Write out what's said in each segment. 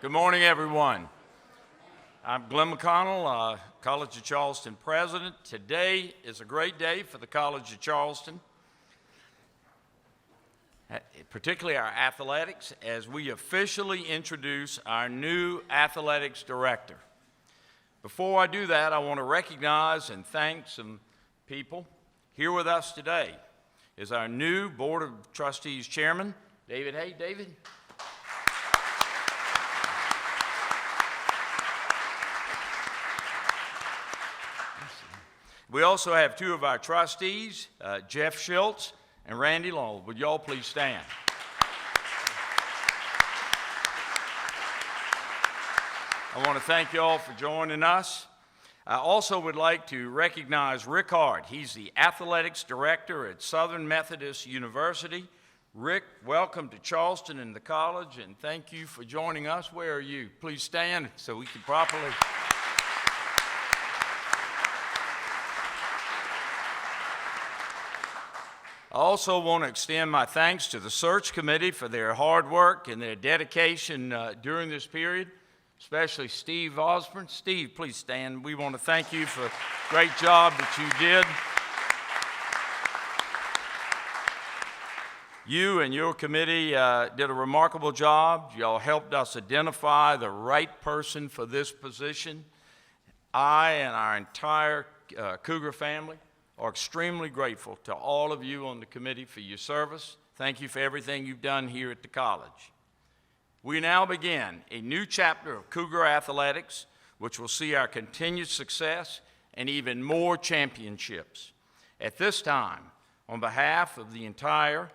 Good morning, everyone. I'm Glenn McConnell, College of Charleston president. Today is a great day for the College of Charleston, particularly our athletics, as we officially introduce our new athletics director. Before I do that, I want to recognize and thank some people. Here with us today is our new Board of Trustees chairman, David. Hey, David. We also have two of our trustees, Jeff Schultz and Randy Long. Would y'all please stand? I want to thank y'all for joining us. I also would like to recognize Rick Hart. He's the athletics director at Southern Methodist University. Rick, welcome to Charleston and the college, and thank you for joining us. Where are you? Please stand so we can properly. I also want to extend my thanks to the search committee for their hard work and their dedication during this period, especially Steve Osborne. Steve, please stand. We want to thank you for the great job that you did. You and your committee did a remarkable job. Y'all helped us identify the right person for this position. I and our entire Cougar family are extremely grateful to all of you on the committee for your service. Thank you for everything you've done here at the college. We now begin a new chapter of Cougar athletics, which will see our continued success and even more championships. At this time, on behalf of the entire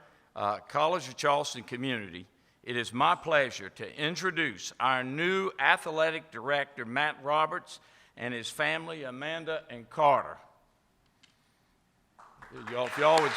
College of Charleston community, it is my pleasure to introduce our new athletic director, Matt Roberts, and his family, Amanda and Carter. If y'all would.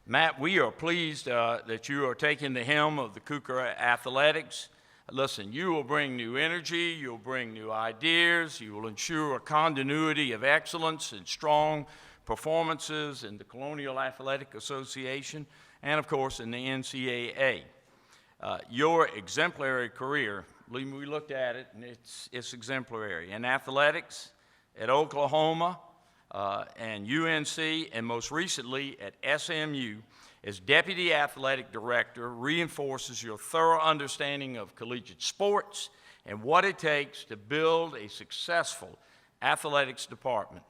Matt, we are pleased that you are taking the helm of the Cougar Athletics. Listen, you will bring new energy, you'll bring new ideas, you will ensure a continuity of excellence and strong performances in the Colonial Athletic Association, and of course in the NCAA. Your exemplary career, we looked at it, and it's exemplary. In athletics, at Oklahoma, and UNC, and most recently at SMU, as Deputy Athletic Director, reinforces your thorough understanding of collegiate sports and what it takes to build a successful athletics department.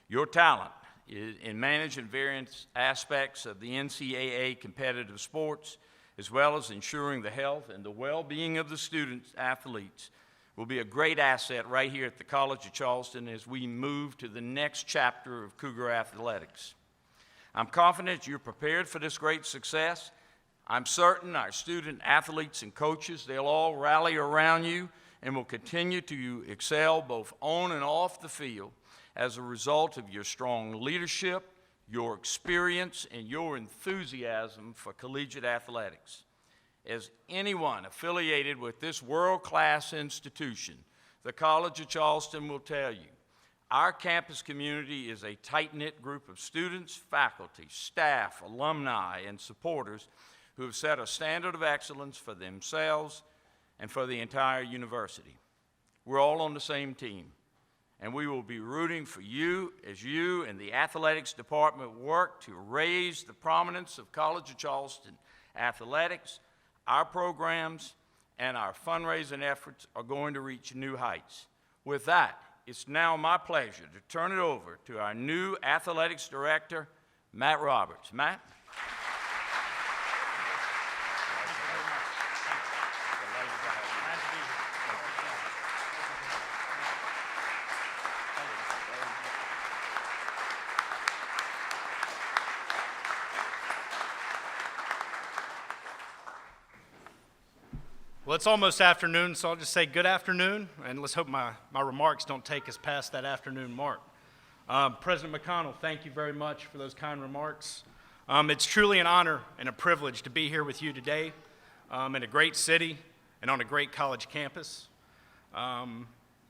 Your talent in managing various aspects of the NCAA competitive sports, as well as ensuring the health and the well-being of the students, athletes, will be a great asset right here at the College of Charleston as we move to the next chapter of Cougar athletics. I'm confident you're prepared for this great success. I'm certain our student athletes and coaches, they'll all rally around you and will continue to excel both on and off the field as a result of your strong leadership, your experience, and your enthusiasm for collegiate athletics. As anyone affiliated with this world-class institution, the College of Charleston will tell you, our campus community is a tight-knit group of students, faculty, staff, alumni, and supporters who have set a standard of excellence for themselves and for the entire university. We're all on the same team, and we will be rooting for you as you and the athletics department work to raise the prominence of College of Charleston athletics. Our programs and our fundraising efforts are going to reach new heights. With that, it's now my pleasure to turn it over to our new athletics director, Matt Roberts. Matt? Well, it's almost afternoon, so I'll just say good afternoon, and let's hope my remarks don't take us past that afternoon mark. President McConnell, thank you very much for those kind remarks. It's truly an honor and a privilege to be here with you today in a great city and on a great college campus.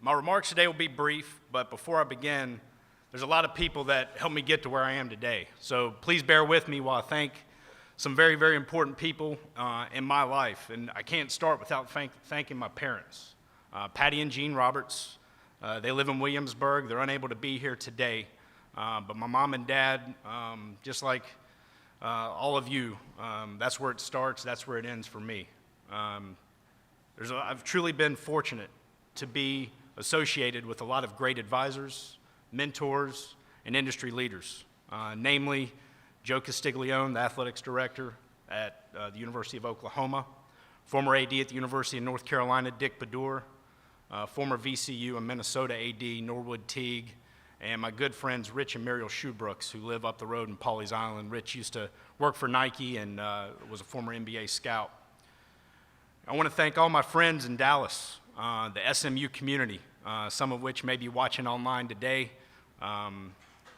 My remarks today will be brief, but before I begin, there's a lot of people that helped me get to where I am today. So please bear with me while I thank some very, very important people in my life. And I can't start without thanking my parents, Patty and Jean Roberts. They live in Williamsburg. They're unable to be here today. But my mom and dad, just like all of you, that's where it starts, that's where it ends for me. I've truly been fortunate to be associated with a lot of great advisors, mentors, and industry leaders, namely Joe Castiglione, the athletics director at the University of Oklahoma, former AD at the University of North Carolina, Dick Bedour, former VCU and Minnesota AD, Norwood Teague, and my good friends Rich and Muriel Shoebrooks, who live up the road in Pawleys Island. Rich used to work for Nike and was a former NBA scout. I want to thank all my friends in Dallas, the SMU community, some of which may be watching online today.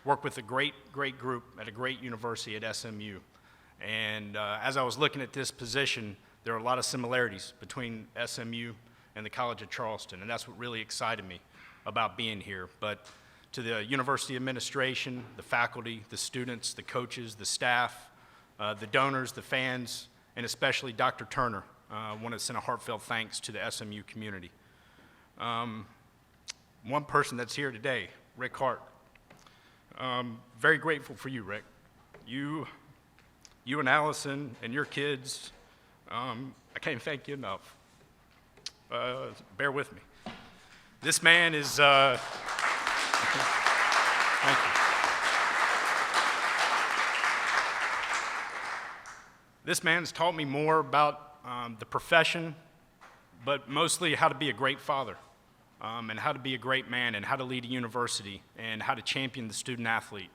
Work with a great group at a great university at SMU. And as I was looking at this position, there are a lot of similarities between SMU and the College of Charleston, and that's what really excited me about being here. But to the university administration, the faculty, the students, the coaches, the staff, the donors, the fans, and especially Dr. Turner, I want to send a heartfelt thanks to the SMU community. One person that's here today, Rick Hart. Very grateful for you, Rick. You and Allison and your kids, I can't thank you enough. Bear with me. This man is, thank you. This man has taught me more about the profession, but mostly how to be a great father, and how to be a great man, and how to lead a university, and how to champion the student athlete.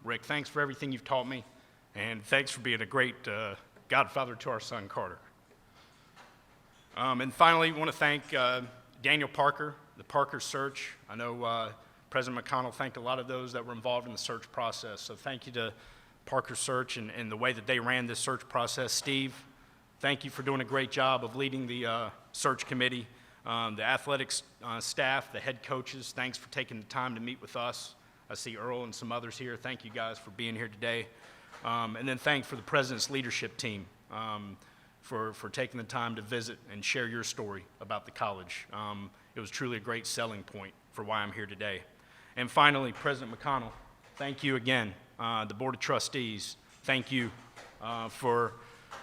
Rick, thanks for everything you've taught me, and thanks for being a great godfather to our son, Carter. And finally, I want to thank Daniel Parker, the Parker Search. I know President McConnell thanked a lot of those that were involved in the search process, so thank you to Parker Search and the way that they ran this search process. Steve, thank you for doing a great job of leading the search committee. The athletics staff, the head coaches, thanks for taking the time to meet with us. I see Earl and some others here. Thank you guys for being here today. And then thanks for the President's leadership team for taking the time to visit and share your story about the college. It was truly a great selling point for why I'm here today. And finally, President McConnell, thank you again. The Board of Trustees, thank you for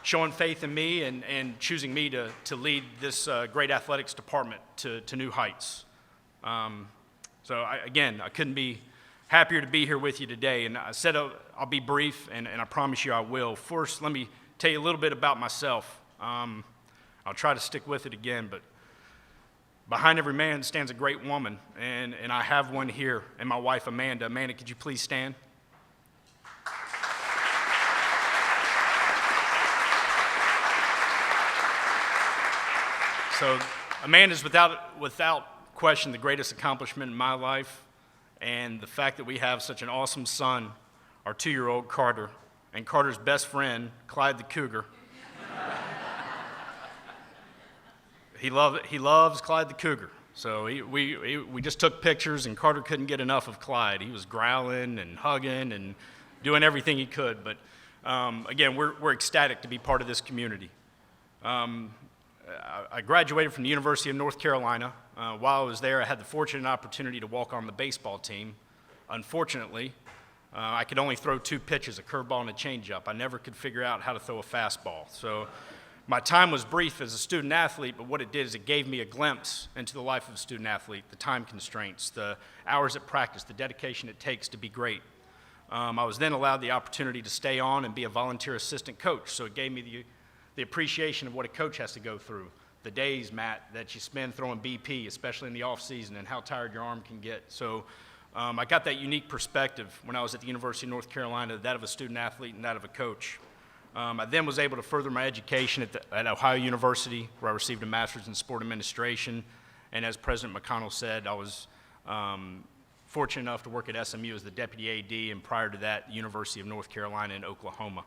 showing faith in me and choosing me to lead this great athletics department to new heights. So again, I couldn't be happier to be here with you today. And I said I'll be brief, and I promise you I will. First, let me tell you a little bit about myself. I'll try to stick with it again, but behind every man stands a great woman, and I have one here, and my wife, Amanda. Amanda, could you please stand? So Amanda's without question the greatest accomplishment in my life, and the fact that we have such an awesome son, our 2-year-old Carter, and Carter's best friend, Clyde the Cougar. He loves Clyde the Cougar. So we just took pictures, and Carter couldn't get enough of Clyde. He was growling and hugging and doing everything he could. But again, we're ecstatic to be part of this community. I graduated from the University of North Carolina. While I was there, I had the fortunate opportunity to walk on the baseball team. Unfortunately, I could only throw 2 pitches, a curveball and a changeup. I never could figure out how to throw a fastball. So my time was brief as a student athlete, but what it did is it gave me a glimpse into the life of a student athlete, the time constraints, the hours at practice, the dedication it takes to be great. I was then allowed the opportunity to stay on and be a volunteer assistant coach, so it gave me the appreciation of what a coach has to go through. The days, Matt, that you spend throwing BP, especially in the off season, and how tired your arm can get. So I got that unique perspective when I was at the University of North Carolina, that of a student athlete and that of a coach. I then was able to further my education at Ohio University, where I received a master's in sport administration. And as President McConnell said, I was fortunate enough to work at SMU as the deputy AD, and prior to that, the University of North Carolina in Oklahoma.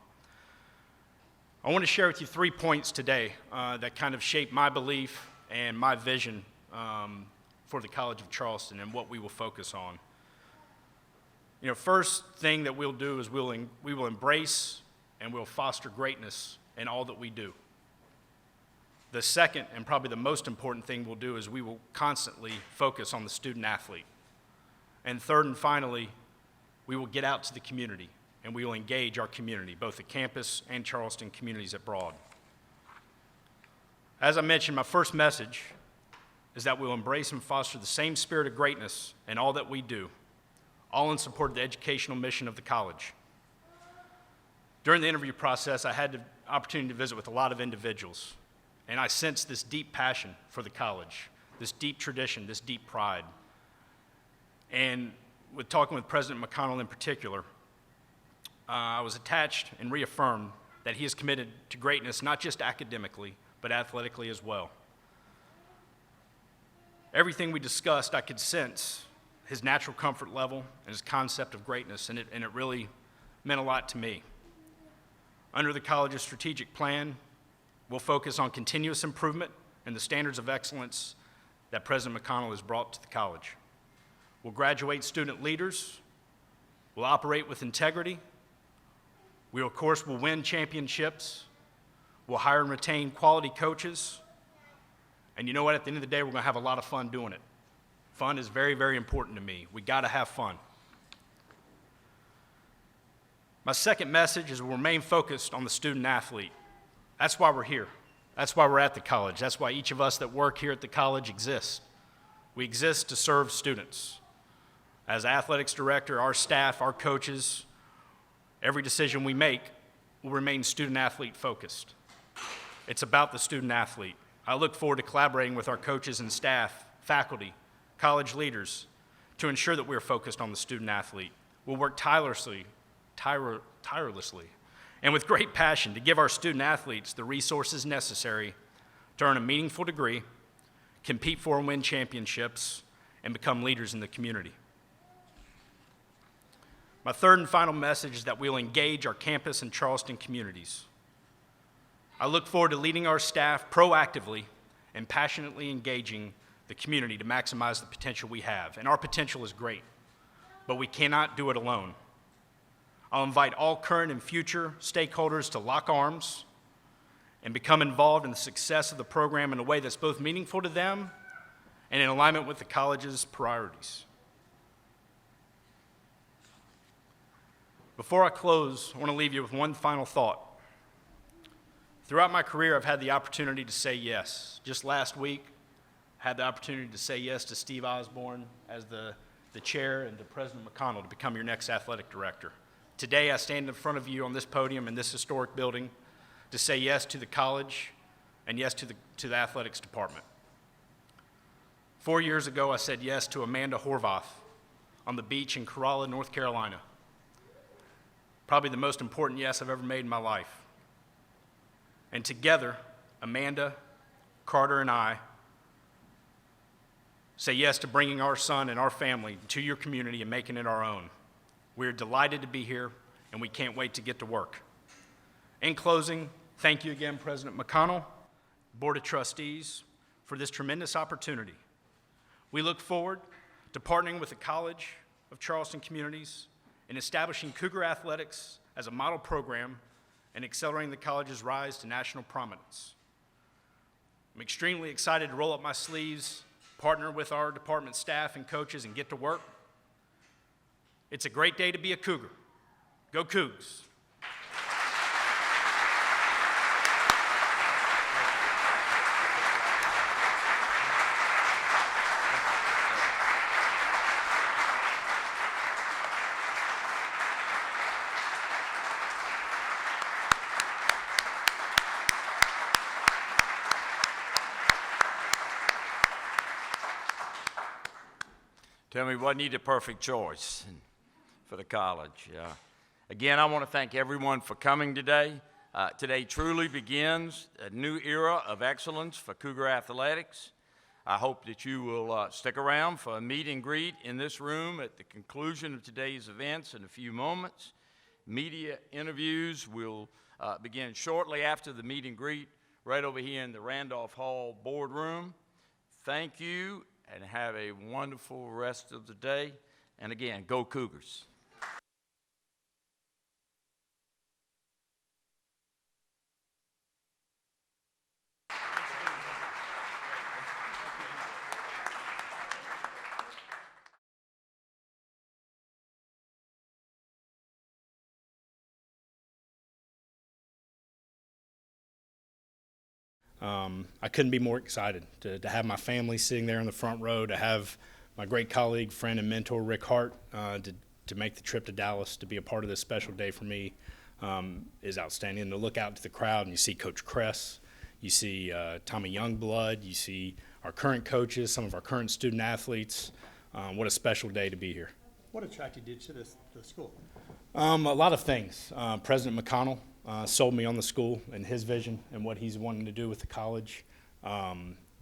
I want to share with you 3 points today that kind of shape my belief and my vision for the College of Charleston and what we will focus on. First thing that we'll do is we will embrace and we'll foster greatness in all that we do. The second, and probably the most important thing we'll do, is we will constantly focus on the student athlete. And third and finally, we will get out to the community and we will engage our community, both the campus and Charleston communities abroad. As I mentioned, my first message is that we'll embrace and foster the same spirit of greatness in all that we do, all in support of the educational mission of the college. During the interview process, I had the opportunity to visit with a lot of individuals, and I sensed this deep passion for the college, this deep tradition, this deep pride. And with talking with President McConnell in particular, I was attached and reaffirmed that he is committed to greatness, not just academically, but athletically as well. Everything we discussed, I could sense his natural comfort level and his concept of greatness, and it really meant a lot to me. Under the college's strategic plan, we'll focus on continuous improvement and the standards of excellence that President McConnell has brought to the college. We'll graduate student leaders, we'll operate with integrity, we of course will win championships, we'll hire and retain quality coaches, and you know what, at the end of the day, we're gonna have a lot of fun doing it. Fun is very, very important to me. We gotta have fun. My second message is we'll remain focused on the student athlete. That's why we're here. That's why we're at the college. That's why each of us that work here at the college exist. We exist to serve students. As athletics director, our staff, our coaches, every decision we make will remain student athlete focused. It's about the student athlete. I look forward to collaborating with our coaches and staff, faculty, college leaders to ensure that we're focused on the student athlete. We'll work tirelessly and with great passion to give our student athletes the resources necessary to earn a meaningful degree, compete for and win championships, and become leaders in the community. My third and final message is that we'll engage our campus and Charleston communities. I look forward to leading our staff proactively and passionately engaging the community to maximize the potential we have. And our potential is great, but we cannot do it alone. I'll invite all current and future stakeholders to lock arms and become involved in the success of the program in a way that's both meaningful to them and in alignment with the college's priorities. Before I close, I want to leave you with one final thought. Throughout my career, I've had the opportunity to say yes. Just last week, I had the opportunity to say yes to Steve Osborne as the chair and to President McConnell to become your next athletic director. Today, I stand in front of you on this podium in this historic building to say yes to the college and yes to the athletics department. 4 years ago, I said yes to Amanda Horvath on the beach in Corolla, North Carolina. Probably the most important yes I've ever made in my life. And together, Amanda, Carter, and I say yes to bringing our son and our family to your community and making it our own. We're delighted to be here, and we can't wait to get to work. In closing, thank you again, President McConnell, Board of Trustees, for this tremendous opportunity. We look forward to partnering with the College of Charleston Communities in establishing Cougar Athletics as a model program and accelerating the college's rise to national prominence. I'm extremely excited to roll up my sleeves, partner with our department staff and coaches, and get to work. It's a great day to be a Cougar. Go Cougs. Tell me, wasn't he the perfect choice for the college? Again, I want to thank everyone for coming today. Today truly begins a new era of excellence for Cougar Athletics. I hope that you will stick around for a meet and greet in this room at the conclusion of today's events in a few moments. Media interviews will begin shortly after the meet and greet right over here in the Randolph Hall boardroom. Thank you. and have a wonderful rest of the day. And again, go Cougars. I couldn't be more excited to have my family sitting there in the front row, to have my great colleague, friend, and mentor, Rick Hart, to make the trip to Dallas to be a part of this special day for me is outstanding. And to look out to the crowd and you see Coach Kress, you see Tommy Youngblood, you see our current coaches, some of our current student athletes. What a special day to be here. What attracted you to the school? A lot of things. President McConnell sold me on the school and his vision and what he's wanting to do with the college.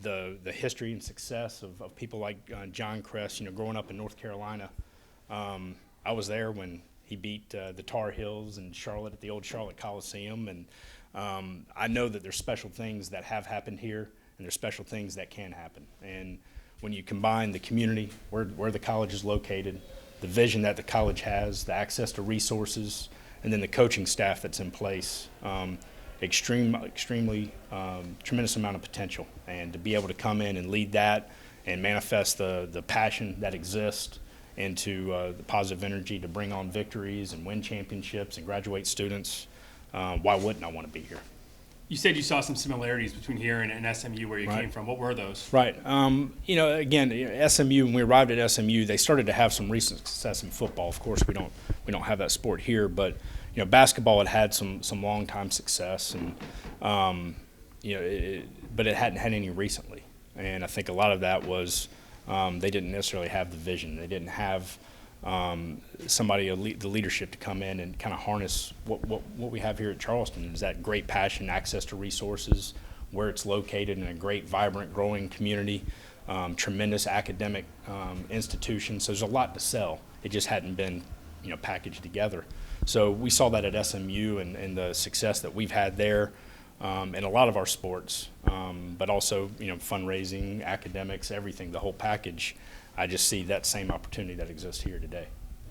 The history and success of people like John Kress, growing up in North Carolina. I was there when he beat the Tar Heels in Charlotte at the old Charlotte Coliseum, and I know that there's special things that have happened here, and there's special things that can happen. And when you combine the community, where the college is located, the vision that the college has, the access to resources, and then the coaching staff that's in place, extremely tremendous amount of potential. And to be able to come in and lead that and manifest the passion that exists into the positive energy to bring on victories and win championships and graduate students, why wouldn't I want to be here? You said you saw some similarities between here and SMU, where you came from. What were those? Right. Again, SMU, when we arrived at SMU, they started to have some recent success in football. Of course, we don't have that sport here, but basketball had some long time success, and but it hadn't had any recently. And I think a lot of that was they didn't necessarily have the vision. They didn't have the leadership to come in and kind of harness what we have here at Charleston, is that great passion, access to resources, where it's located in a great, vibrant, growing community, tremendous academic institutions. So there's a lot to sell. It just hadn't been packaged together. So we saw that at SMU and the success that we've had there in a lot of our sports, but also fundraising, academics, everything, the whole package. I just see that same opportunity that exists here today.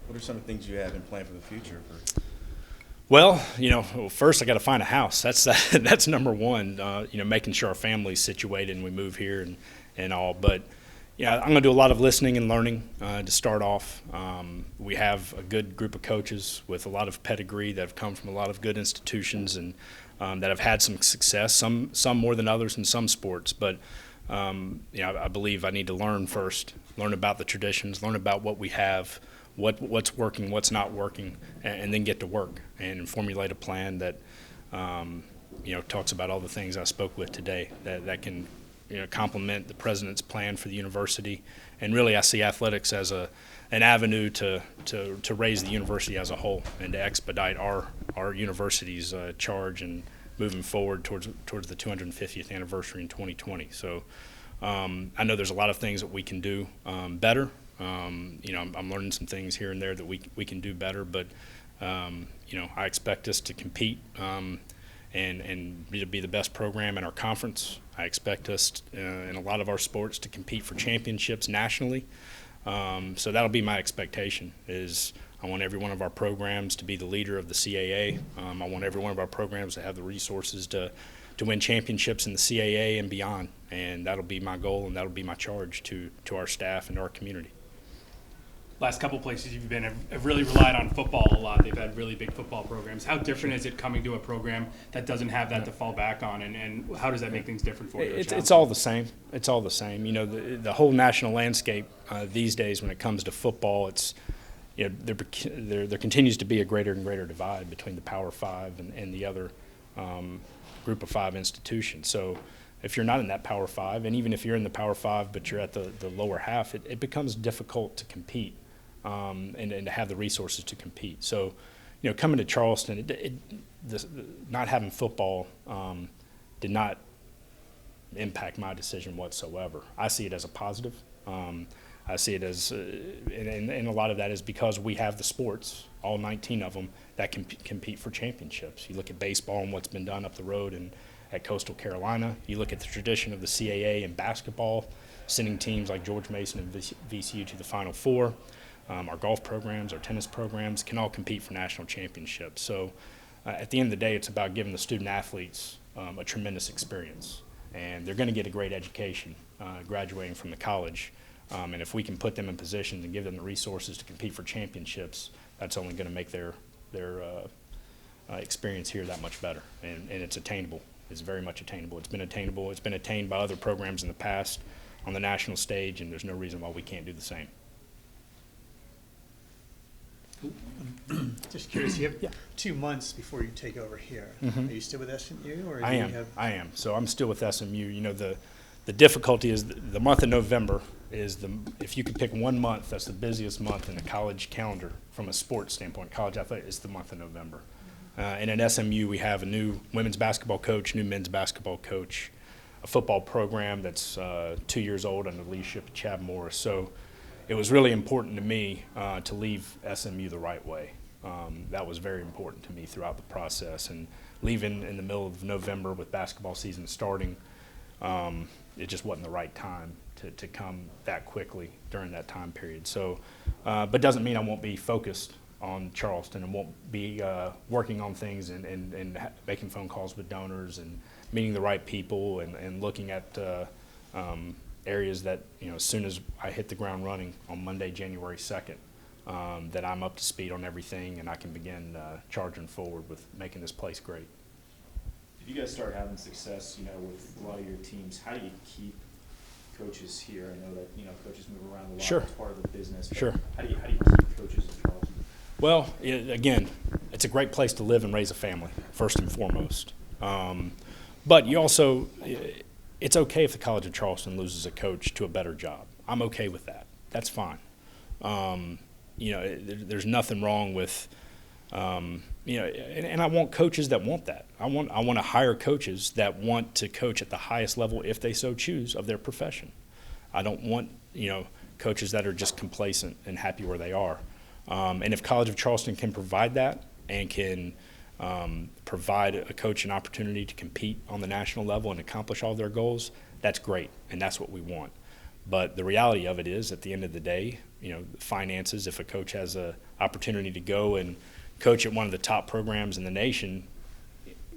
What are some of the things you have in plan for the future? Well, first I got to find a house. That's number one. Making sure our family's situated and we move here and all. But I'm going to do a lot of listening and learning to start off. We have a good group of coaches with a lot of pedigree that have come from a lot of good institutions and that have had some success. Some more than others in some sports, but. I believe I need to learn first, learn about the traditions, learn about what we have, what's working, what's not working, and then get to work and formulate a plan that, talks about all the things I spoke with today that can, complement the president's plan for the university. And really, I see athletics as an avenue to raise the university as a whole and to expedite our university's charge and moving forward towards the 250th anniversary in 2020. So I know there's a lot of things that we can do better. I'm learning some things here and there that we can do better, but I expect us to compete and to be the best program in our conference. I expect us in a lot of our sports to compete for championships nationally. So that'll be my expectation. I want every one of our programs to be the leader of the CAA. I want every one of our programs to have the resources to win championships in the CAA and beyond. And that'll be my goal, and that'll be my charge to our staff and to our community. Last couple places you've been have really relied on football a lot. They've had really big football programs. How different is it coming to a program that doesn't have that to fall back on, and how does that make things different for you? It's all the same. It's all the same. The whole national landscape these days when it comes to football, it's there continues to be a greater and greater divide between the Power Five and the other group of five institutions. So if you're not in that Power Five, and even if you're in the Power Five but you're at the lower half, it becomes difficult to compete and to have the resources to compete. So, coming to Charleston, not having football did not impact my decision whatsoever. I see it as a positive. I see it as, and a lot of that is because we have the sports, all 19 of them, that can compete for championships. You look at baseball and what's been done up the road and at Coastal Carolina. You look at the tradition of the CAA in basketball. sending teams like George Mason and VCU to the Final Four. Our golf programs, our tennis programs can all compete for national championships. So at the end of the day, it's about giving the student athletes a tremendous experience. And they're going to get a great education graduating from the college. And if we can put them in positions and give them the resources to compete for championships, that's only going to make their experience here that much better. And it's attainable. It's very much attainable. It's been attainable. It's been attained by other programs in the past on the national stage, and there's no reason why we can't do the same. Just curious, you have Yeah. 2 months before you take over here. Mhm. Are you still with SMU, or I do you am. have? I am. So I'm still with SMU. You know, the difficulty is the month of November is if you could pick one month, that's the busiest month in the college calendar from a sports standpoint. College athletics is the month of November. And at SMU, we have a new women's basketball coach, new men's basketball coach, a football program that's 2 years old under the leadership of Chad Morris. So it was really important to me to leave SMU the right way. That was very important to me throughout the process. And leaving in the middle of November with basketball season starting, it just wasn't the right time to come that quickly during that time period. So, but doesn't mean I won't be focused on Charleston and won't be working on things and making phone calls with donors and meeting the right people and looking at areas that, you know, as soon as I hit the ground running on Monday, January 2nd, that I'm up to speed on everything and I can begin charging forward with making this place great. If you guys start having success, you know, with a lot of your teams, how do you keep coaches here? I know that, you know, coaches move around a lot. Sure. It's part of the business. But Sure. How do you keep coaches in Charleston? Well, again, it's a great place to live and raise a family, first and foremost. But you also, it's okay if the College of Charleston loses a coach to a better job. I'm okay with that. That's fine. You know, there's nothing wrong with, you know, and I want coaches that want that. I want to hire coaches that want to coach at the highest level, if they so choose, of their profession. I don't want, you know, coaches that are just complacent and happy where they are. And if College of Charleston can provide that and can provide a coach an opportunity to compete on the national level and accomplish all their goals, that's great, and that's what we want. But the reality of it is, at the end of the day, you know, finances, if a coach has an opportunity to go and coach at one of the top programs in the nation,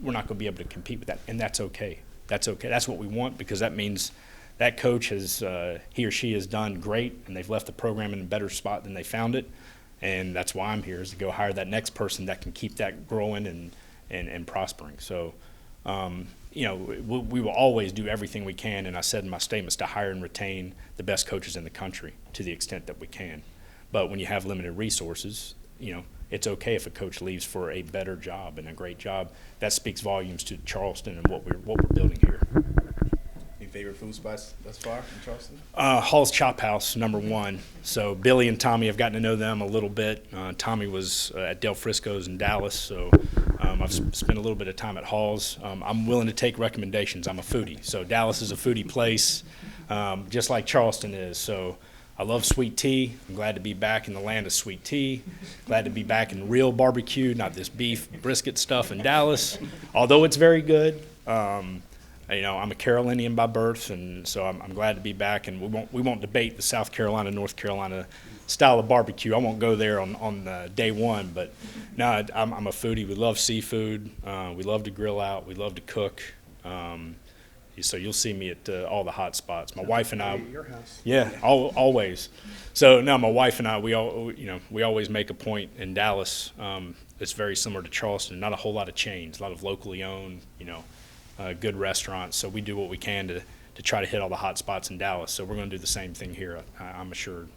we're not going to be able to compete with that, and that's okay. That's okay. That's what we want, because that means that coach has, he or she has done great, and they've left the program in a better spot than they found it. And that's why I'm here, is to go hire that next person that can keep that growing and prospering. So, you know, we will always do everything we can, and I said in my statements, to hire and retain the best coaches in the country to the extent that we can. But when you have limited resources, you know, it's okay if a coach leaves for a better job and a great job. That speaks volumes to Charleston and what we're building here. Any favorite food spots thus far in Charleston? Hall's Chop House, #1. So Billy and Tommy, I've gotten to know them a little bit. Tommy was at Del Frisco's in Dallas, so I've spent a little bit of time at Hall's. I'm willing to take recommendations. I'm a foodie. So Dallas is a foodie place, just like Charleston is. So I love sweet tea. I'm glad to be back in the land of sweet tea. Glad to be back in real barbecue, not this beef brisket stuff in Dallas, although it's very good. You know, I'm a Carolinian by birth, and so I'm glad to be back. And we won't debate the South Carolina, North Carolina style of barbecue. I won't go there on day one. But no, I'm a foodie. We love seafood. We love to grill out. We love to cook. So you'll see me at all the hot spots. My wife and I. At your house. Yeah, always. So now my wife and I, we always make a point in Dallas. It's very similar to Charleston. Not a whole lot of chains, a lot of locally owned, you know, good restaurants. So we do what we can to try to hit all the hot spots in Dallas. So we're going to do the same thing here, I'm assured.